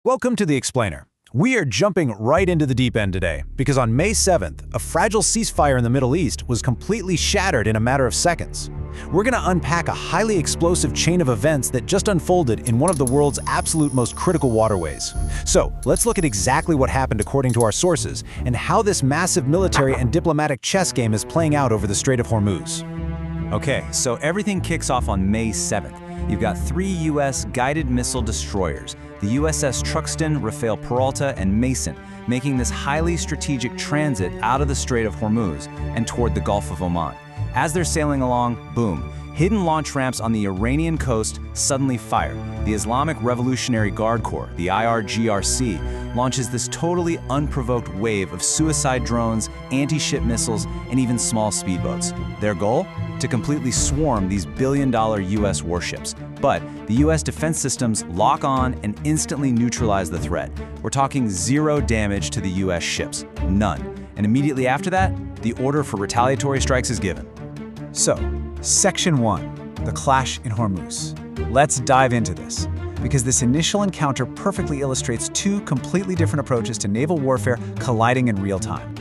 Welcome to The Explainer. We are jumping right into the deep end today, because on May 7th, a fragile ceasefire in the Middle East was completely shattered in a matter of seconds. We're going to unpack a highly explosive chain of events that just unfolded in one of the world's absolute most critical waterways. So, let's look at exactly what happened according to our sources, and how this massive military and diplomatic chess game is playing out over the Strait of Hormuz. Okay, so everything kicks off on May 7th. You've got 3 U.S. guided missile destroyers, the USS Truxtun, Rafael Peralta, and Mason, making this highly strategic transit out of the Strait of Hormuz and toward the Gulf of Oman. As they're sailing along, boom, hidden launch ramps on the Iranian coast suddenly fire. The Islamic Revolutionary Guard Corps, the IRGC, launches this totally unprovoked wave of suicide drones, anti-ship missiles, and even small speedboats. Their goal? To completely swarm these billion-dollar U.S. warships. But the U.S. defense systems lock on and instantly neutralize the threat. We're talking zero damage to the U.S. ships, none. And immediately after that, the order for retaliatory strikes is given. So, Section 1, the clash in Hormuz. Let's dive into this, because this initial encounter perfectly illustrates 2 completely different approaches to naval warfare colliding in real time.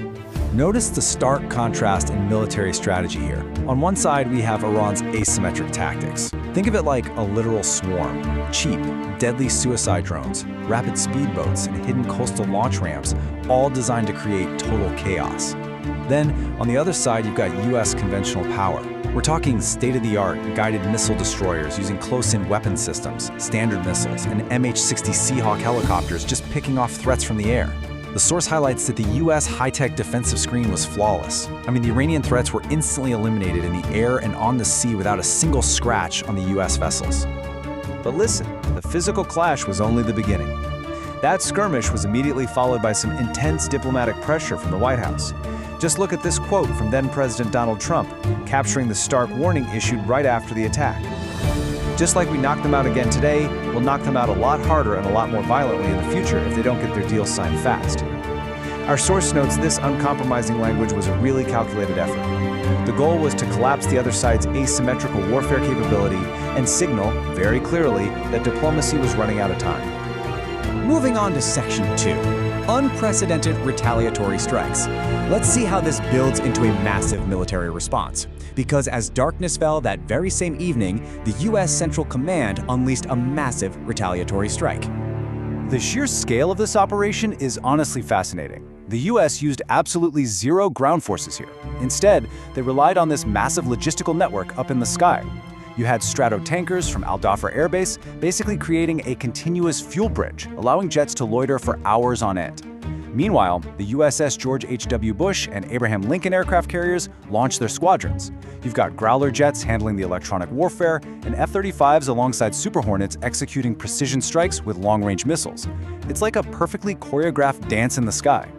Notice the stark contrast in military strategy here. On one side, we have Iran's asymmetric tactics. Think of it like a literal swarm. Cheap, deadly suicide drones, rapid speedboats, and hidden coastal launch ramps, all designed to create total chaos. Then, on the other side, you've got U.S. conventional power. We're talking state-of-the-art guided missile destroyers using close-in weapon systems, standard missiles, and MH-60 Seahawk helicopters just picking off threats from the air. The source highlights that the U.S. high-tech defensive screen was flawless. I mean, the Iranian threats were instantly eliminated in the air and on the sea without a single scratch on the U.S. vessels. But listen, the physical clash was only the beginning. That skirmish was immediately followed by some intense diplomatic pressure from the White House. Just look at this quote from then-President Donald Trump, capturing the stark warning issued right after the attack. Just like we knocked them out again today, we'll knock them out a lot harder and a lot more violently in the future if they don't get their deals signed fast. Our source notes this uncompromising language was a really calculated effort. The goal was to collapse the other side's asymmetrical warfare capability and signal, very clearly, that diplomacy was running out of time. Moving on to Section 2, unprecedented retaliatory strikes. Let's see how this builds into a massive military response. Because as darkness fell that very same evening, the U.S. Central Command unleashed a massive retaliatory strike. The sheer scale of this operation is honestly fascinating. The U.S. used absolutely zero ground forces here. Instead, they relied on this massive logistical network up in the sky. You had stratotankers from Al Dhafra Air Base basically creating a continuous fuel bridge, allowing jets to loiter for hours on end. Meanwhile, the USS George H.W. Bush and Abraham Lincoln aircraft carriers launched their squadrons. You've got Growler jets handling the electronic warfare, and F-35s alongside Super Hornets executing precision strikes with long-range missiles. It's like a perfectly choreographed dance in the sky.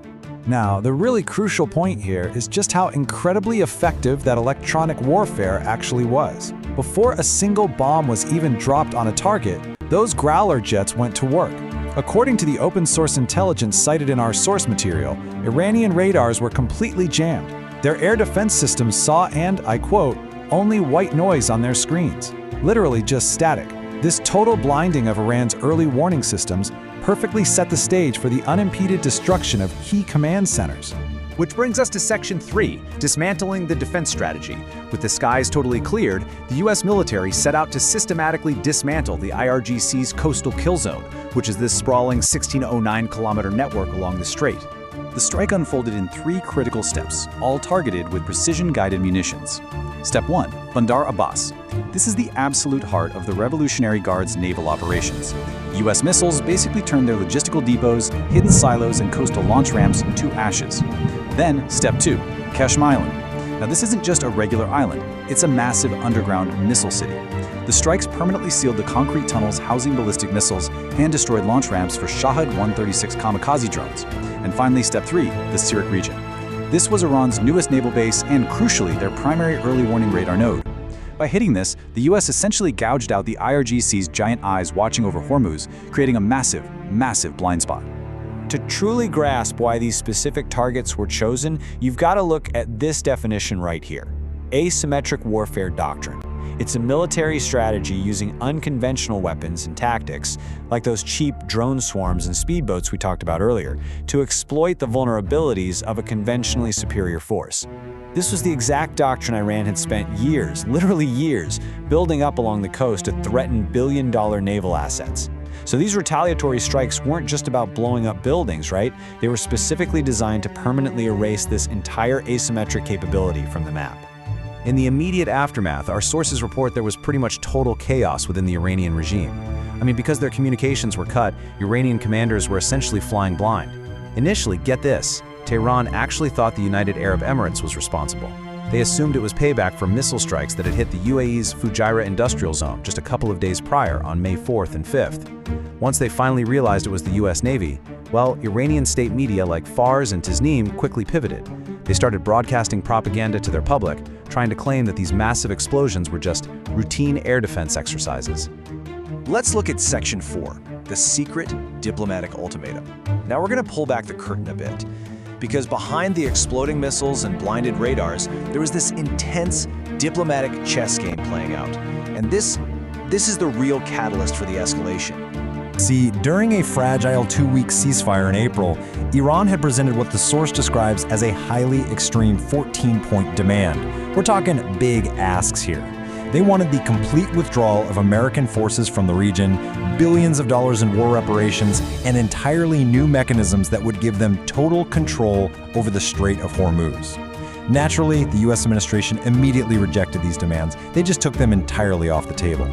Now, the really crucial point here is just how incredibly effective that electronic warfare actually was. Before a single bomb was even dropped on a target, those Growler jets went to work. According to the open-source intelligence cited in our source material, Iranian radars were completely jammed. Their air defense systems saw and, I quote, only white noise on their screens. Literally just static. This total blinding of Iran's early warning systems perfectly set the stage for the unimpeded destruction of key command centers. Which brings us to Section 3, dismantling the defense strategy. With the skies totally cleared, the U.S. military set out to systematically dismantle the IRGC's coastal kill zone, which is this sprawling 1,609-kilometer network along the strait. The strike unfolded in 3 critical steps, all targeted with precision-guided munitions. Step 1. Bandar Abbas. This is the absolute heart of the Revolutionary Guard's naval operations. U.S. missiles basically turned their logistical depots, hidden silos, and coastal launch ramps to ashes. Then, Step 2. Qeshm Island. Now this isn't just a regular island, it's a massive underground missile city. The strikes permanently sealed the concrete tunnels housing ballistic missiles and destroyed launch ramps for Shahed 136 kamikaze drones. And finally, Step 3. The Sirik region. This was Iran's newest naval base and, crucially, their primary early warning radar node. By hitting this, the U.S. essentially gouged out the IRGC's giant eyes watching over Hormuz, creating a massive, massive blind spot. To truly grasp why these specific targets were chosen, you've got to look at this definition right here: asymmetric warfare doctrine. It's a military strategy using unconventional weapons and tactics, like those cheap drone swarms and speedboats we talked about earlier, to exploit the vulnerabilities of a conventionally superior force. This was the exact doctrine Iran had spent years, literally years, building up along the coast to threaten billion-dollar naval assets. So these retaliatory strikes weren't just about blowing up buildings, right? They were specifically designed to permanently erase this entire asymmetric capability from the map. In the immediate aftermath, our sources report there was pretty much total chaos within the Iranian regime. I mean, because their communications were cut, Iranian commanders were essentially flying blind. Initially, get this, Tehran actually thought the United Arab Emirates was responsible. They assumed it was payback for missile strikes that had hit the UAE's Fujairah industrial zone just a couple of days prior on May 4th and 5th. Once they finally realized it was the US Navy, well, Iranian state media like Fars and Tasnim quickly pivoted. They started broadcasting propaganda to their public, trying to claim that these massive explosions were just routine air defense exercises. Let's look at Section 4, the secret diplomatic ultimatum. Now we're going to pull back the curtain a bit, because behind the exploding missiles and blinded radars, there was this intense diplomatic chess game playing out. And this is the real catalyst for the escalation. See, during a fragile 2-week ceasefire in April, Iran had presented what the source describes as a highly extreme 14-point demand. We're talking big asks here. They wanted the complete withdrawal of American forces from the region, billions of dollars in war reparations, and entirely new mechanisms that would give them total control over the Strait of Hormuz. Naturally, the US administration immediately rejected these demands. They just took them entirely off the table.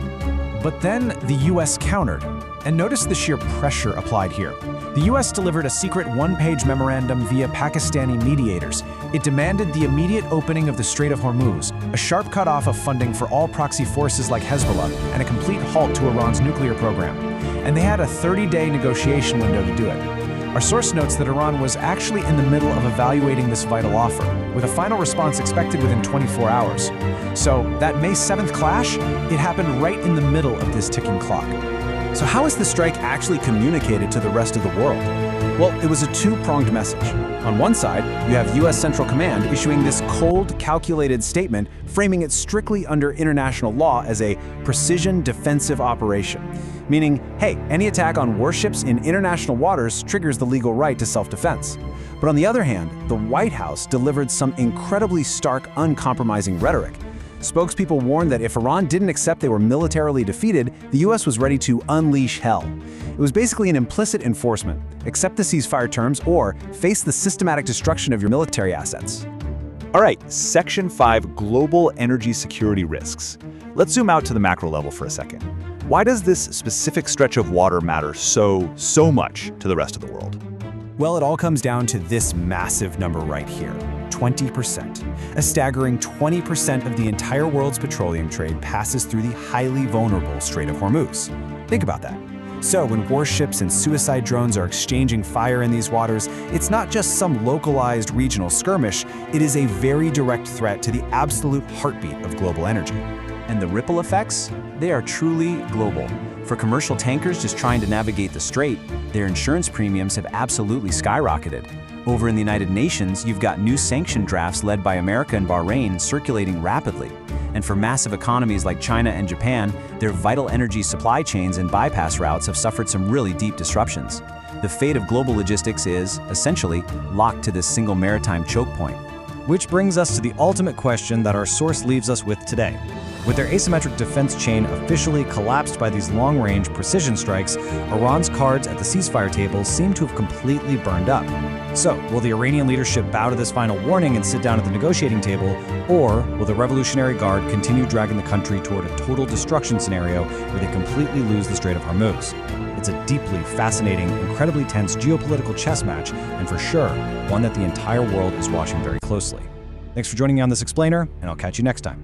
But then the US countered. And notice the sheer pressure applied here. The US delivered a secret one-page memorandum via Pakistani mediators. It demanded the immediate opening of the Strait of Hormuz, a sharp cutoff of funding for all proxy forces like Hezbollah, and a complete halt to Iran's nuclear program. And they had a 30-day negotiation window to do it. Our source notes that Iran was actually in the middle of evaluating this vital offer, with a final response expected within 24 hours. So that May 7th clash, it happened right in the middle of this ticking clock. So how is the strike actually communicated to the rest of the world? Well, it was a two-pronged message. On one side, you have US Central Command issuing this cold, calculated statement, framing it strictly under international law as a precision defensive operation. Meaning, hey, any attack on warships in international waters triggers the legal right to self-defense. But on the other hand, the White House delivered some incredibly stark, uncompromising rhetoric. Spokespeople warned that if Iran didn't accept they were militarily defeated, the US was ready to unleash hell. It was basically an implicit enforcement. Accept the ceasefire terms or face the systematic destruction of your military assets. All right, Section 5, Global Energy Security Risks. Let's zoom out to the macro level for a second. Why does this specific stretch of water matter so much to the rest of the world? Well, it all comes down to this massive number right here, 20%. A staggering 20% of the entire world's petroleum trade passes through the highly vulnerable Strait of Hormuz. Think about that. So when warships and suicide drones are exchanging fire in these waters, it's not just some localized regional skirmish, it is a very direct threat to the absolute heartbeat of global energy. And the ripple effects? They are truly global. For commercial tankers just trying to navigate the strait, their insurance premiums have absolutely skyrocketed. Over in the United Nations, you've got new sanction drafts led by America and Bahrain circulating rapidly. And for massive economies like China and Japan, their vital energy supply chains and bypass routes have suffered some really deep disruptions. The fate of global logistics is, essentially, locked to this single maritime choke point. Which brings us to the ultimate question that our source leaves us with today. With their asymmetric defense chain officially collapsed by these long-range precision strikes, Iran's cards at the ceasefire table seem to have completely burned up. So, will the Iranian leadership bow to this final warning and sit down at the negotiating table, or will the Revolutionary Guard continue dragging the country toward a total destruction scenario where they completely lose the Strait of Hormuz? It's a deeply fascinating, incredibly tense geopolitical chess match, and for sure, one that the entire world is watching very closely. Thanks for joining me on this explainer, and I'll catch you next time.